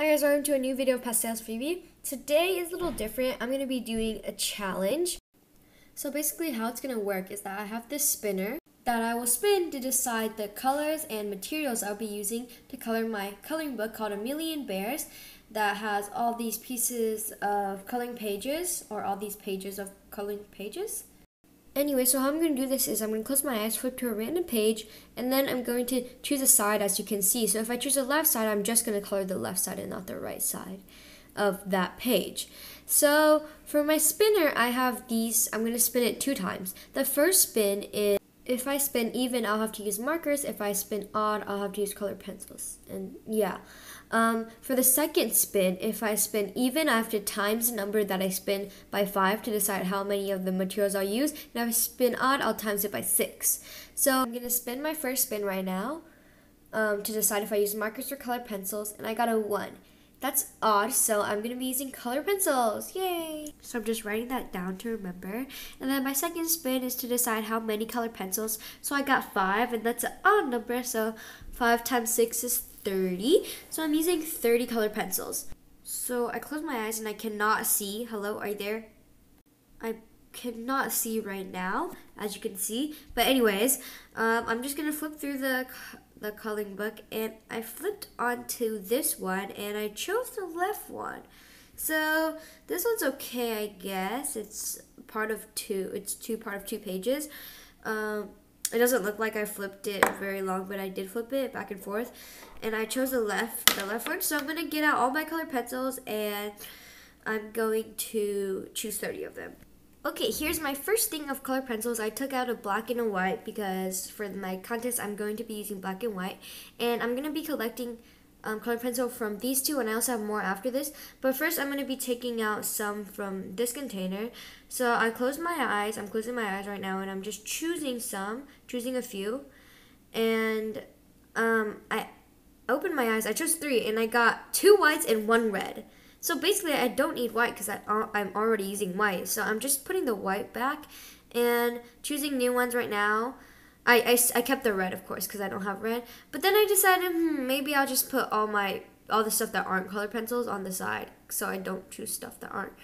Hi guys, welcome to a new video of Pastels Phoebe. Today is a little different. I'm going to be doing a challenge. So basically how it's going to work is that I have this spinner that I will spin to decide the colors and materials I'll be using to color my coloring book called A Million Bears that has all these pieces of coloring pages, or all these pages of coloring pages. Anyway, so how I'm going to do this is I'm going to close my eyes, flip to a random page, and then I'm going to choose a side, as you can see. So if I choose the left side, I'm just going to color the left side and not the right side of that page. So for my spinner, I have these. I'm going to spin it 2 times. The first spin is, if I spin even, I'll have to use markers. If I spin odd, I'll have to use colored pencils. And yeah. For the second spin, if I spin even, I have to times the number that I spin by 5 to decide how many of the materials I'll use. And if I spin odd, I'll times it by 6. So I'm going to spin my first spin right now to decide if I use markers or colored pencils. And I got a 1. That's odd, so I'm going to be using colored pencils. Yay! So I'm just writing that down to remember. And then my second spin is to decide how many colored pencils. So I got 5, and that's an odd number, so 5 times 6 is 30. So I'm using 30 colored pencils. So I close my eyes and I cannot see. Hello, are you there? I cannot see right now, as you can see. But anyways, I'm just going to flip through the coloring book, and I flipped onto this one and I chose the left one. So this one's okay, I guess. It's part of 2. It's part of 2 pages. It doesn't look like I flipped it very long, but I did flip it back and forth, and I chose the left one. So I'm gonna get out all my colored pencils and I'm going to choose 30 of them. Okay, here's my first thing of colored pencils. I took out a black and a white because for my contest I'm going to be using black and white, and I'm going to be collecting colored pencil from these 2, and I also have more after this. But first I'm going to be taking out some from this container. So I close my eyes. I'm closing my eyes right now, and I'm just choosing a few. And I opened my eyes. I chose 3, and I got 2 whites and 1 red. So basically, I don't need white because I'm already using white. So I'm just putting the white back and choosing new ones right now. I kept the red, of course, because I don't have red. But then I decided, maybe I'll just put all the stuff that aren't colored pencils on the side, so I don't choose stuff that are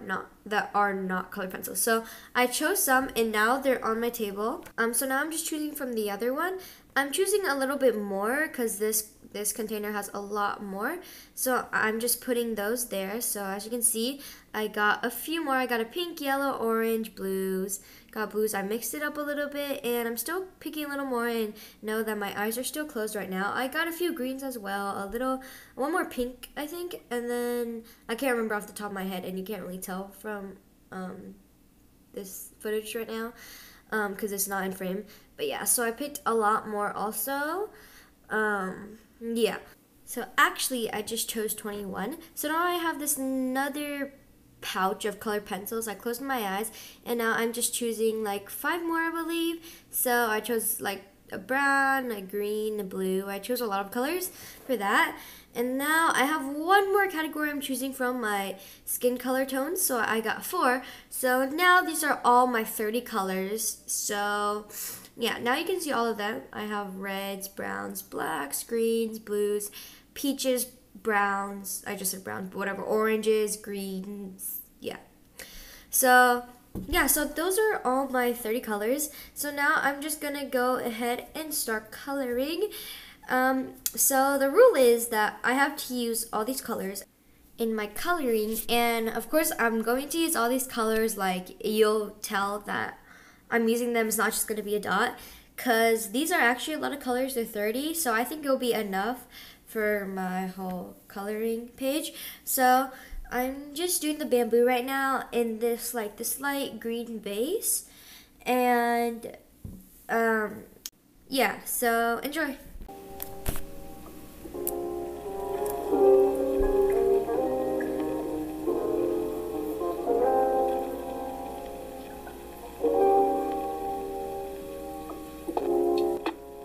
not colored pencils. So I chose some, and now they're on my table. So now I'm just choosing from the other one. I'm choosing a little bit more because this container has a lot more, so I'm just putting those there. So as you can see, I got a few more. I got a pink, yellow, orange, blues. Got blues. I mixed it up a little bit, and I'm still picking a little more, and know that my eyes are still closed right now. I got a few greens as well, one more pink, I think, and then I can't remember off the top of my head, and you can't really tell from this footage right now because it's not in frame. But yeah, so I picked a lot more also. Yeah, so actually I just chose 21. So now I have this another pouch of colored pencils. I closed my eyes, and now I'm just choosing like 5 more, I believe. So I chose like a brown, a green, a blue. I chose a lot of colors for that. And now I have one more category I'm choosing from, my skin color tones. So I got 4. So now these are all my 30 colors. So yeah, now you can see all of them. I have reds, browns, blacks, greens, blues, peaches, browns. I just said browns, but whatever. Oranges, greens. Yeah. So yeah, so those are all my 30 colors. So now I'm just gonna go ahead and start coloring. So the rule is that I have to use all these colors in my coloring, and of course I'm going to use all these colors. Like, you'll tell that I'm using them. It's not just going to be a dot, because these are actually a lot of colors. They're 30, so I think it'll be enough for my whole coloring page. So I'm just doing the bamboo right now in this light green base, and yeah, so enjoy.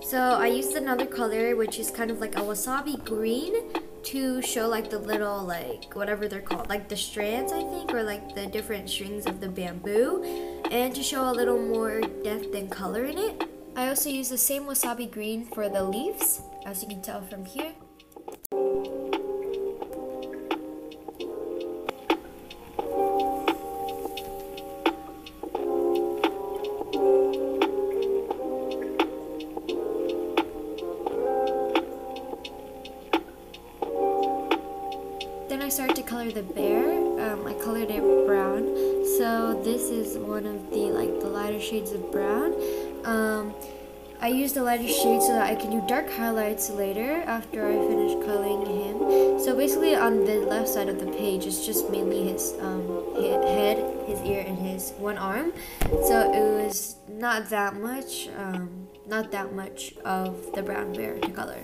So I used another color, which is kind of like a wasabi green, to show like the little, like, whatever they're called, like the strands, I think, or like the different strings of the bamboo, and to show a little more depth and color in it. I also use the same wasabi green for the leaves, as you can tell from here. I started to color the bear, I colored it brown. So this is one of the lighter shades of brown. I use the lighter shade so that I can do dark highlights later after I finish coloring him. So basically on the left side of the page, it's just mainly his head, his ear, and his one arm. So it was not that much of the brown bear to color.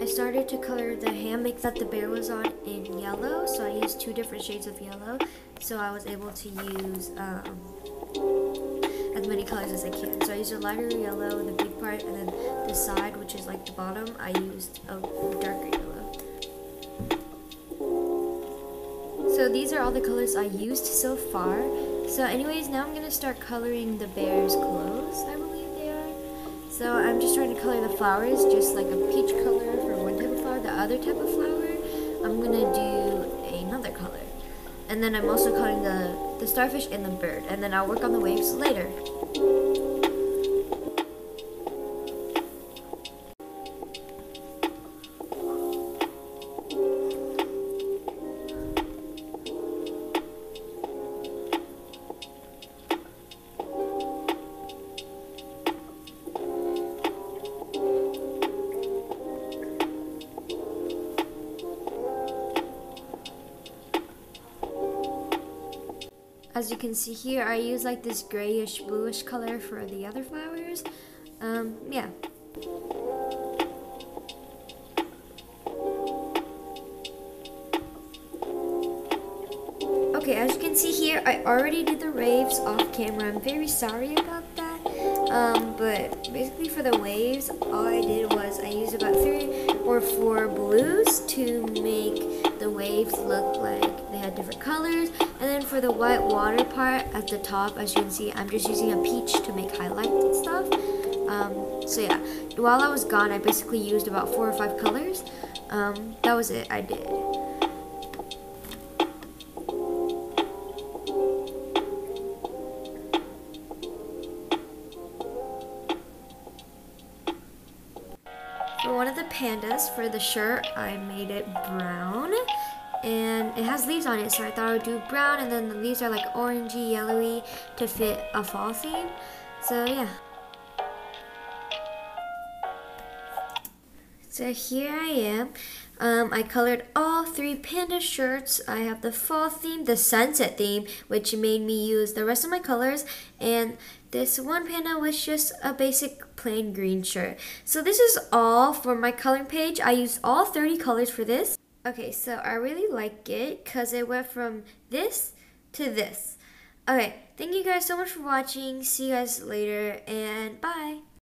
I started to color the hammock that the bear was on in yellow, so I used 2 different shades of yellow, so I was able to use as many colors as I can. So I used a lighter yellow, the big part, and then the side, which is like the bottom, I used a darker yellow. So these are all the colors I used so far. So anyways, now I'm going to start coloring the bear's clothes, I believe they are. So I'm just trying to color the flowers, just like a peach color for one type of flower. The other type of flower, I'm going to do another color. And then I'm also coloring the starfish and the bird. And then I'll work on the waves later. As you can see here, I use like this grayish bluish color for the other flowers. Yeah. Okay, as you can see here, I already did the waves off camera. I'm very sorry about that. But basically for the waves, all I did was I used about 3 or 4 blues to make the waves look like they had different colors. And then for the white water part at the top, as you can see, I'm just using a peach to make highlights and stuff. So yeah, while I was gone, I basically used about 4 or 5 colors. That was it, I did. For one of the pandas, for the shirt, I made it brown. And it has leaves on it, so I thought I would do brown, and then the leaves are like orangey, yellowy to fit a fall theme. So yeah. So here I am. I colored all 3 panda shirts. I have the fall theme, the sunset theme, which made me use the rest of my colors, and this one panda was just a basic plain green shirt. So this is all for my coloring page. I used all 30 colors for this. Okay, so I really like it because it went from this to this. Okay, thank you guys so much for watching. See you guys later, and bye.